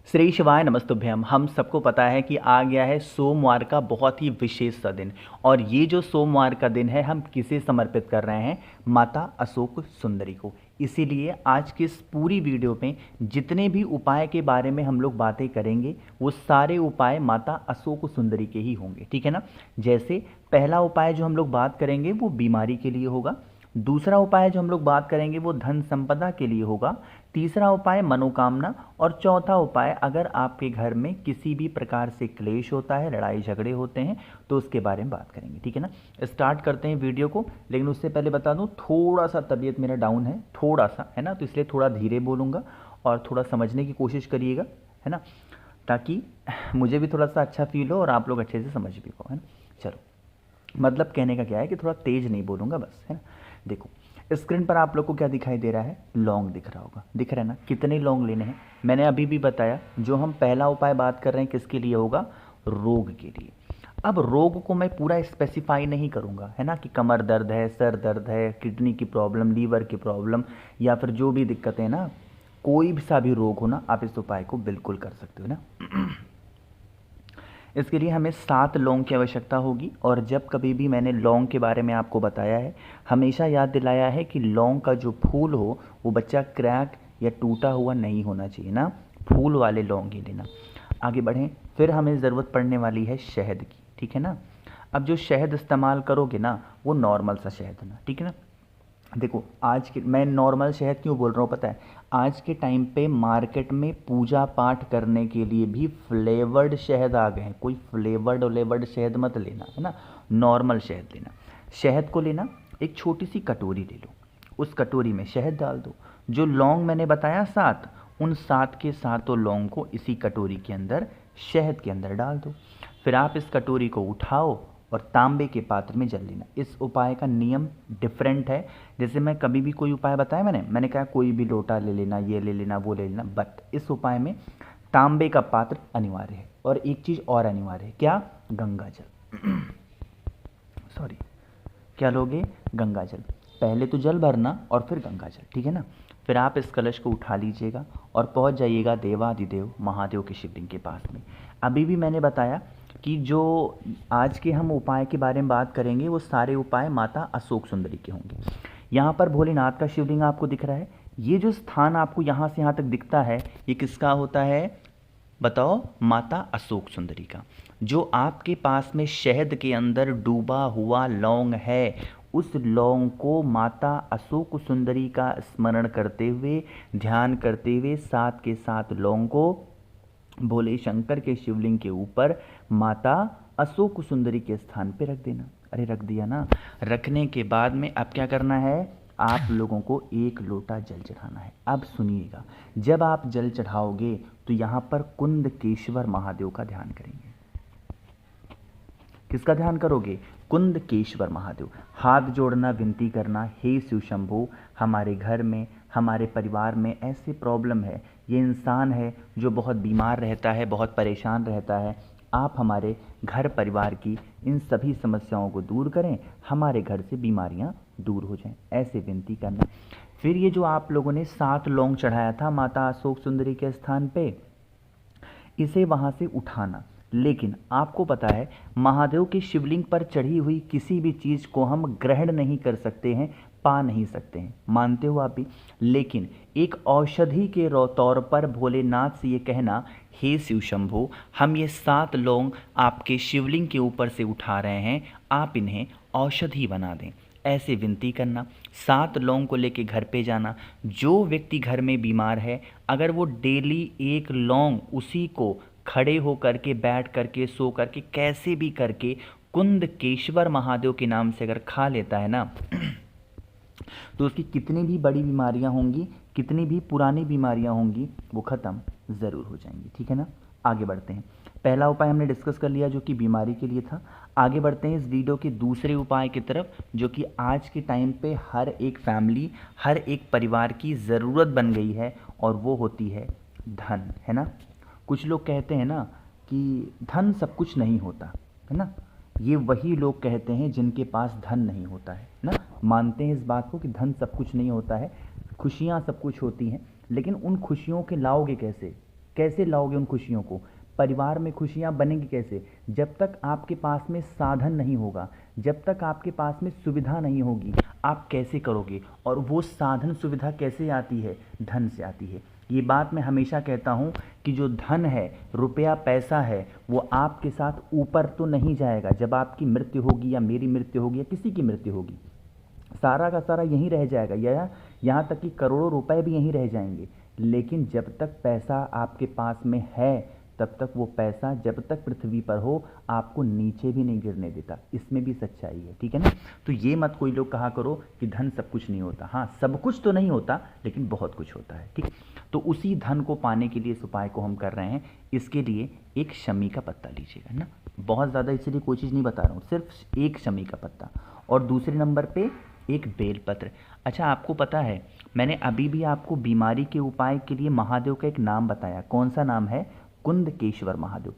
श्री शिवाय नमस्तुभ्यम। हम सबको पता है कि आ गया है सोमवार का बहुत ही विशेष सा दिन। और ये जो सोमवार का दिन है हम किसे समर्पित कर रहे हैं? माता अशोक सुंदरी को। इसीलिए आज की इस पूरी वीडियो में जितने भी उपाय के बारे में हम लोग बातें करेंगे वो सारे उपाय माता अशोक सुंदरी के ही होंगे, ठीक है ना। जैसे पहला उपाय जो हम लोग बात करेंगे वो बीमारी के लिए होगा। दूसरा उपाय जो हम लोग बात करेंगे वो धन संपदा के लिए होगा। तीसरा उपाय मनोकामना। और चौथा उपाय अगर आपके घर में किसी भी प्रकार से क्लेश होता है, लड़ाई झगड़े होते हैं, तो उसके बारे में बात करेंगे, ठीक है ना। स्टार्ट करते हैं वीडियो को। लेकिन उससे पहले बता दूं थोड़ा सा तबीयत मेरा डाउन है, थोड़ा सा, है ना, तो इसलिए थोड़ा धीरे बोलूँगा और थोड़ा समझने की कोशिश करिएगा, है ना, ताकि मुझे भी थोड़ा सा अच्छा फील हो और आप लोग अच्छे से समझ भी पाओ, है ना। चलो, मतलब कहने का क्या है कि थोड़ा तेज नहीं बोलूँगा बस, है ना। देखो स्क्रीन पर आप लोग को क्या दिखाई दे रहा है? लौंग दिख रहा होगा, दिख रहा है ना। कितने लौंग लेने हैं मैंने अभी भी बताया। जो हम पहला उपाय बात कर रहे हैं किसके लिए होगा? रोग के लिए। अब रोग को मैं पूरा स्पेसिफाई नहीं करूँगा, है ना, कि कमर दर्द है, सर दर्द है, किडनी की प्रॉब्लम, लीवर की प्रॉब्लम, या फिर जो भी दिक्कतें ना, कोई भी सा भी रोग हो ना, आप इस उपाय को बिल्कुल कर सकते हो ना। इसके लिए हमें 7 लौंग की आवश्यकता होगी। और जब कभी भी मैंने लौंग के बारे में आपको बताया है, हमेशा याद दिलाया है कि लौंग का जो फूल हो वो बच्चा क्रैक या टूटा हुआ नहीं होना चाहिए ना, फूल वाले लौंग ही लेना। आगे बढ़ें। फिर हमें ज़रूरत पड़ने वाली है शहद की, ठीक है ना। अब जो शहद इस्तेमाल करोगे ना वो नॉर्मल सा शहद ना, ठीक है ना। देखो आज के, मैं नॉर्मल शहद क्यों बोल रहा हूँ पता है? आज के टाइम पे मार्केट में पूजा पाठ करने के लिए भी फ्लेवर्ड शहद आ गए हैं। कोई फ्लेवर्ड शहद मत लेना, है ना, नॉर्मल शहद लेना। शहद को लेना, एक छोटी सी कटोरी ले लो, उस कटोरी में शहद डाल दो। जो लौंग मैंने बताया 7, उन 7 के सातों लौंग को इसी कटोरी के अंदर, शहद के अंदर डाल दो। फिर आप इस कटोरी को उठाओ और तांबे के पात्र में जल लेना। इस उपाय का नियम डिफरेंट है। जैसे मैं कभी भी कोई उपाय बताया, मैंने कहा कोई भी लोटा ले लेना, ये ले लेना, वो ले लेना, बट इस उपाय में तांबे का पात्र अनिवार्य है। और एक चीज़ और अनिवार्य है, क्या? गंगा जल। सॉरी, क्या लोगे? गंगा जल। पहले तो जल भरना और फिर गंगा जल, ठीक है ना। फिर आप इस कलश को उठा लीजिएगा और पहुंच जाइएगा देवादिदेव महादेव के शिवलिंग के पास में। अभी भी मैंने बताया कि जो आज के हम उपाय के बारे में बात करेंगे वो सारे उपाय माता अशोक सुंदरी के होंगे। यहाँ पर भोलेनाथ का शिवलिंग आपको दिख रहा है। ये जो स्थान आपको यहाँ से यहाँ तक दिखता है ये किसका होता है? बताओ। माता अशोक सुंदरी का। जो आपके पास में शहद के अंदर डूबा हुआ लौंग है, उस लौंग को माता अशोक सुंदरी का स्मरण करते हुए, ध्यान करते हुए, 7 के 7 लौंग को भोले शंकर के शिवलिंग के ऊपर माता अशोक सुंदरी के स्थान पे रख देना। अरे रख दिया ना। रखने के बाद में अब क्या करना है? आप लोगों को 1 लोटा जल चढ़ाना है। अब सुनिएगा, जब आप जल चढ़ाओगे तो यहाँ पर कुंदकेश्वर महादेव का ध्यान करेंगे। किसका ध्यान करोगे? कुंदकेश्वर महादेव। हाथ जोड़ना, विनती करना, हे शिव शंभो, हमारे घर में, हमारे परिवार में ऐसे प्रॉब्लम है, ये इंसान है जो बहुत बीमार रहता है, बहुत परेशान रहता है, आप हमारे घर परिवार की इन सभी समस्याओं को दूर करें, हमारे घर से बीमारियां दूर हो जाएं, ऐसे विनती करना। फिर ये जो आप लोगों ने 7 लौंग चढ़ाया था माता अशोक सुंदरी के स्थान पे, इसे वहाँ से उठाना। लेकिन आपको पता है महादेव के शिवलिंग पर चढ़ी हुई किसी भी चीज़ को हम ग्रहण नहीं कर सकते हैं, पा नहीं सकते हैं, मानते हो आप भी। लेकिन एक औषधि के तौर पर भोलेनाथ से ये कहना, हे शिव शंभो, हम ये 7 लौंग आपके शिवलिंग के ऊपर से उठा रहे हैं, आप इन्हें औषधि बना दें, ऐसे विनती करना। 7 लौंग को लेके घर पे जाना। जो व्यक्ति घर में बीमार है, अगर वो डेली 1 लौंग उसी को खड़े हो करके, बैठ करके, सो करके, कैसे भी करके कुंदकेश्वर महादेव के नाम से अगर खा लेता है ना, तो उसकी कितनी भी बड़ी बीमारियां होंगी, कितनी भी पुरानी बीमारियां होंगी, वो ख़त्म ज़रूर हो जाएंगी, ठीक है ना। आगे बढ़ते हैं। पहला उपाय हमने डिस्कस कर लिया जो कि बीमारी के लिए था। आगे बढ़ते हैं इस वीडियो के दूसरे उपाय की तरफ, जो कि आज के टाइम पे हर एक फैमिली, हर एक परिवार की ज़रूरत बन गई है, और वो होती है धन, है ना। कुछ लोग कहते हैं ना कि धन सब कुछ नहीं होता, है ना। ये वही लोग कहते हैं जिनके पास धन नहीं होता है ना। मानते हैं इस बात को कि धन सब कुछ नहीं होता है, खुशियाँ सब कुछ होती हैं, लेकिन उन खुशियों के लाओगे कैसे? कैसे लाओगे उन खुशियों को? परिवार में खुशियाँ बनेंगी कैसे? जब तक आपके पास में साधन नहीं होगा, जब तक आपके पास में सुविधा नहीं होगी, आप कैसे करोगे? और वो साधन सुविधा कैसे आती है? धन से आती है। ये बात मैं हमेशा कहता हूँ कि जो धन है, रुपया पैसा है, वो आपके साथ ऊपर तो नहीं जाएगा। जब आपकी मृत्यु होगी या मेरी मृत्यु होगी या किसी की मृत्यु होगी, सारा का सारा यहीं रह जाएगा, या यहाँ तक कि करोड़ों रुपए भी यहीं रह जाएंगे। लेकिन जब तक पैसा आपके पास में है, तब तक वो पैसा जब तक पृथ्वी पर हो आपको नीचे भी नहीं गिरने देता। इसमें भी सच्चाई है, ठीक है ना? तो ये मत कोई लोग कहा करो कि धन सब कुछ नहीं होता। हाँ, सब कुछ तो नहीं होता, लेकिन बहुत कुछ होता है, ठीक? तो उसी धन को पाने के लिए इस उपाय को हम कर रहे हैं। इसके लिए एक शमी का पत्ता लीजिएगा ना, बहुत ज़्यादा इसलिए कोई चीज़ नहीं बता रहा हूँ, सिर्फ एक शमी का पत्ता। और दूसरे नंबर पे एक बेलपत्र। अच्छा, आपको पता है मैंने अभी भी आपको बीमारी के उपाय के लिए महादेव का एक नाम बताया। कौन सा नाम है? कुंदकेश्वर महादेव।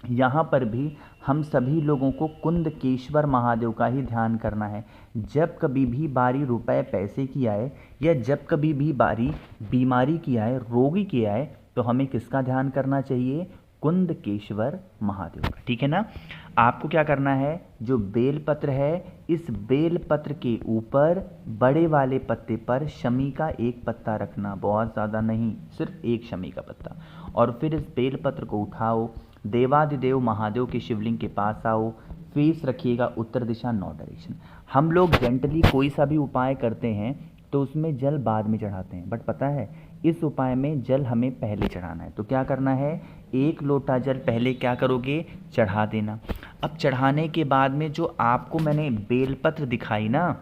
यहाँ पर भी हम सभी लोगों को कुंदकेश्वर महादेव का ही ध्यान करना है। जब कभी भी बारी रुपए पैसे की आए, या जब कभी भी बारी बीमारी की आए, रोगी की आए, तो हमें किसका ध्यान करना चाहिए? कुंदकेश्वर महादेव का, ठीक है ना? आपको क्या करना है? जो बेलपत्र है, इस बेलपत्र के ऊपर बड़े वाले पत्ते पर शमी का एक पत्ता रखना, बहुत ज़्यादा नहीं, सिर्फ एक शमी का पत्ता। और फिर इस बेलपत्र को उठाओ, देवादिदेव महादेव के शिवलिंग के पास आओ, फेस रखिएगा उत्तर दिशा, 9 डायरेक्शन। हम लोग जेंटली कोई सा भी उपाय करते हैं तो उसमें जल बाद में चढ़ाते हैं, बट पता है इस उपाय में जल हमें पहले चढ़ाना है। तो क्या करना है? 1 लोटा जल पहले क्या करोगे? चढ़ा देना। अब चढ़ाने के बाद में जो आपको मैंने बेलपत्र दिखाई ना,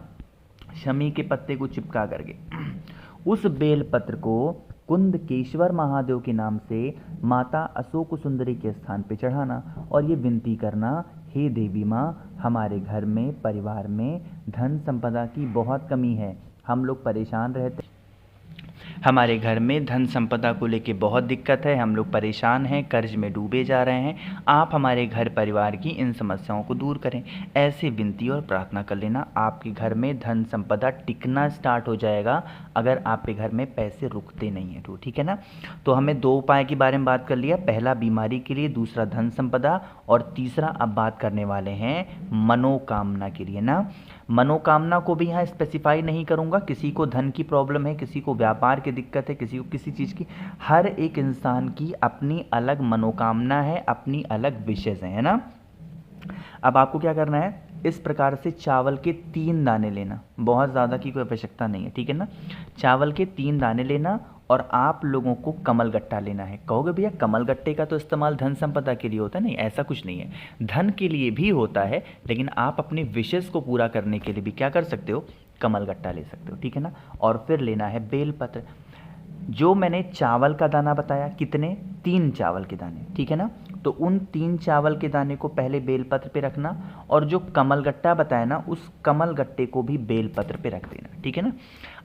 शमी के पत्ते को चिपका करके, उस बेलपत्र को कुंदकेश्वर महादेव के नाम से माता अशोक सुंदरी के स्थान पे चढ़ाना और ये विनती करना, हे देवी माँ, हमारे घर में, परिवार में धन संपदा की बहुत कमी है, हम लोग परेशान रहते, हमारे घर में धन संपदा को लेके बहुत दिक्कत है, हम लोग परेशान हैं, कर्ज में डूबे जा रहे हैं, आप हमारे घर परिवार की इन समस्याओं को दूर करें। ऐसे विनती और प्रार्थना कर लेना, आपके घर में धन संपदा टिकना स्टार्ट हो जाएगा अगर आपके घर में पैसे रुकते नहीं हैं तो, ठीक है ना? तो हमें 2 उपाय के बारे में बात कर लिया, पहला बीमारी के लिए, दूसरा धन संपदा, और तीसरा अब बात करने वाले हैं मनोकामना के लिए ना। मनोकामना को भी यहाँ स्पेसिफाई नहीं करूँगा, किसी को धन की प्रॉब्लम है, किसी को व्यापार की दिक्कत है, किसी को किसी चीज़ की, हर एक इंसान की अपनी अलग मनोकामना है, अपनी अलग विशेष है ना? अब आपको क्या करना है? इस प्रकार से चावल के 3 दाने लेना, बहुत ज़्यादा की कोई आवश्यकता नहीं है, ठीक है ना? चावल के 3 दाने लेना और आप लोगों को कमल गट्टा लेना है। कहोगे भैया कमल गट्टे का तो इस्तेमाल धन संपदा के लिए होता है। नहीं, ऐसा कुछ नहीं है, धन के लिए भी होता है, लेकिन आप अपने विशेष को पूरा करने के लिए भी क्या कर सकते हो? कमल गट्टा ले सकते हो, ठीक है ना? और फिर लेना है बेलपत्र। जो मैंने चावल का दाना बताया, कितने? 3 चावल के दाने, ठीक है ना? तो उन 3 चावल के दाने को पहले बेलपत्र पे रखना, और जो कमल गट्टा बताया ना, उस कमल गट्टे को भी बेलपत्र पे रख देना, ठीक है ना?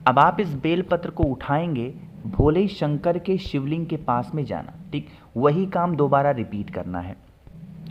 अब आप इस बेलपत्र को उठाएंगे, भोले शंकर के शिवलिंग के पास में जाना, ठीक? वही काम दोबारा रिपीट करना है।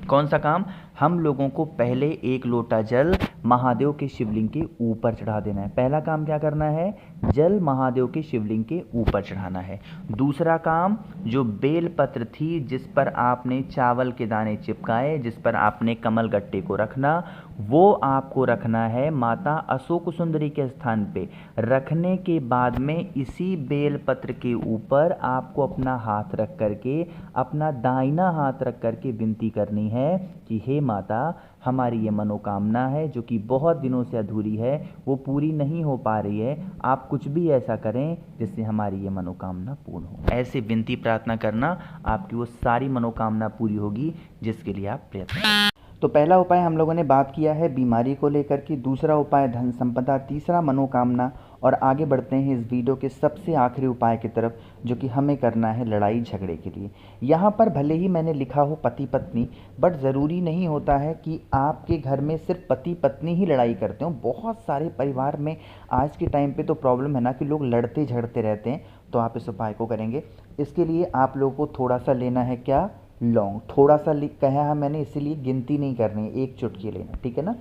कौन सा काम? हम लोगों को पहले 1 लोटा जल महादेव के शिवलिंग के ऊपर चढ़ा देना है। पहला काम क्या करना है? जल महादेव के शिवलिंग के ऊपर चढ़ाना है। दूसरा काम, जो बेलपत्र थी जिस पर आपने चावल के दाने चिपकाए, जिस पर आपने कमल गट्टे को रखना, वो आपको रखना है माता अशोक सुंदरी के स्थान पे। रखने के बाद में इसी बेलपत्र के ऊपर आपको अपना हाथ रख करके, अपना दाहिना हाथ रख करके विनती करनी है कि हे माता, हमारी ये मनोकामना है जो कि बहुत दिनों से अधूरी है, वो पूरी नहीं हो पा रही है, आप कुछ भी ऐसा करें जिससे हमारी ये मनोकामना पूर्ण हो। ऐसे विनती प्रार्थना करना, आपकी वो सारी मनोकामना पूरी होगी जिसके लिए आप प्रयत्न करें। तो पहला उपाय हम लोगों ने बात किया है बीमारी को लेकर के, दूसरा उपाय धन संपदा, तीसरा मनोकामना, और आगे बढ़ते हैं इस वीडियो के सबसे आखिरी उपाय की तरफ, जो कि हमें करना है लड़ाई झगड़े के लिए। यहाँ पर भले ही मैंने लिखा हो पति पत्नी, बट ज़रूरी नहीं होता है कि आपके घर में सिर्फ पति पत्नी ही लड़ाई करते हो। बहुत सारे परिवार में आज के टाइम पे तो प्रॉब्लम है ना कि लोग लड़ते झगड़ते रहते हैं। तो आप इस उपाय को करेंगे। इसके लिए आप लोगों को थोड़ा सा लेना है, क्या? लौंग। थोड़ा सा कहा है मैंने, इसीलिए गिनती नहीं करनी है, 1 चुटकी लेना, ठीक है ना?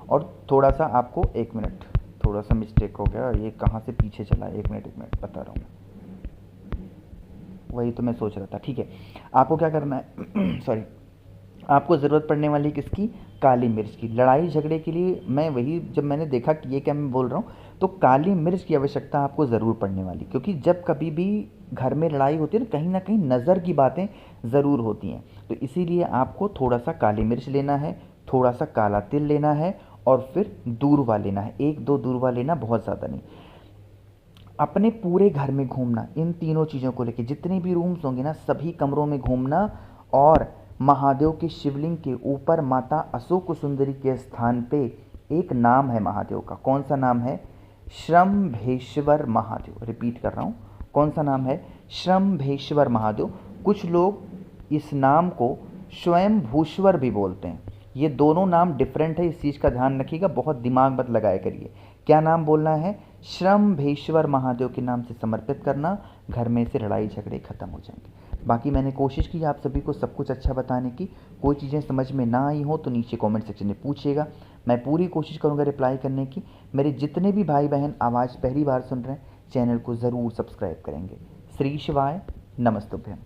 और थोड़ा सा आपको, 1 मिनट, थोड़ा सा मिस्टेक हो गया, ये कहाँ से पीछे चला, 1 मिनट बता रहा हूँ। वही तो मैं सोच रहा था। ठीक है, आपको क्या करना है सॉरी, आपको ज़रूरत पड़ने वाली किसकी? काली मिर्च की। लड़ाई झगड़े के लिए मैं वही, जब मैंने देखा कि ये क्या मैं बोल रहा हूँ, तो काली मिर्च की आवश्यकता आपको ज़रूर पड़ने वाली, क्योंकि जब कभी भी घर में लड़ाई होती है ना कहीं नज़र की बातें ज़रूर होती हैं। तो इसीलिए आपको थोड़ा सा काली मिर्च लेना है, थोड़ा सा काला तिल लेना है, और फिर दूरवा लेना है। 1-2 दूरवा लेना, बहुत ज़्यादा नहीं। अपने पूरे घर में घूमना, इन तीनों चीज़ों को लेके जितने भी रूम्स होंगे ना सभी कमरों में घूमना, और महादेव के शिवलिंग के ऊपर माता अशोक सुंदरी के स्थान पे एक नाम है महादेव का। कौन सा नाम है? श्रम्भेश्वर महादेव। रिपीट कर रहा हूँ, कौन सा नाम है? श्रम्भेश्वर महादेव। कुछ लोग इस नाम को स्वयं भूश्वर भी बोलते हैं। ये दोनों नाम डिफरेंट है, इस चीज़ का ध्यान रखिएगा, बहुत दिमाग मत लगाया करिए। क्या नाम बोलना है? श्रम्भेश्वर महादेव के नाम से समर्पित करना, घर में से लड़ाई झगड़े खत्म हो जाएंगे। बाकी मैंने कोशिश की आप सभी को सब कुछ अच्छा बताने की। कोई चीज़ें समझ में ना आई हो तो नीचे कमेंट सेक्शन में पूछिएगा, मैं पूरी कोशिश करूँगा रिप्लाई करने की। मेरे जितने भी भाई बहन आवाज़ पहली बार सुन रहे हैं, चैनल को ज़रूर सब्सक्राइब करेंगे। श्री शिवाय, नमस्तुभ्यम।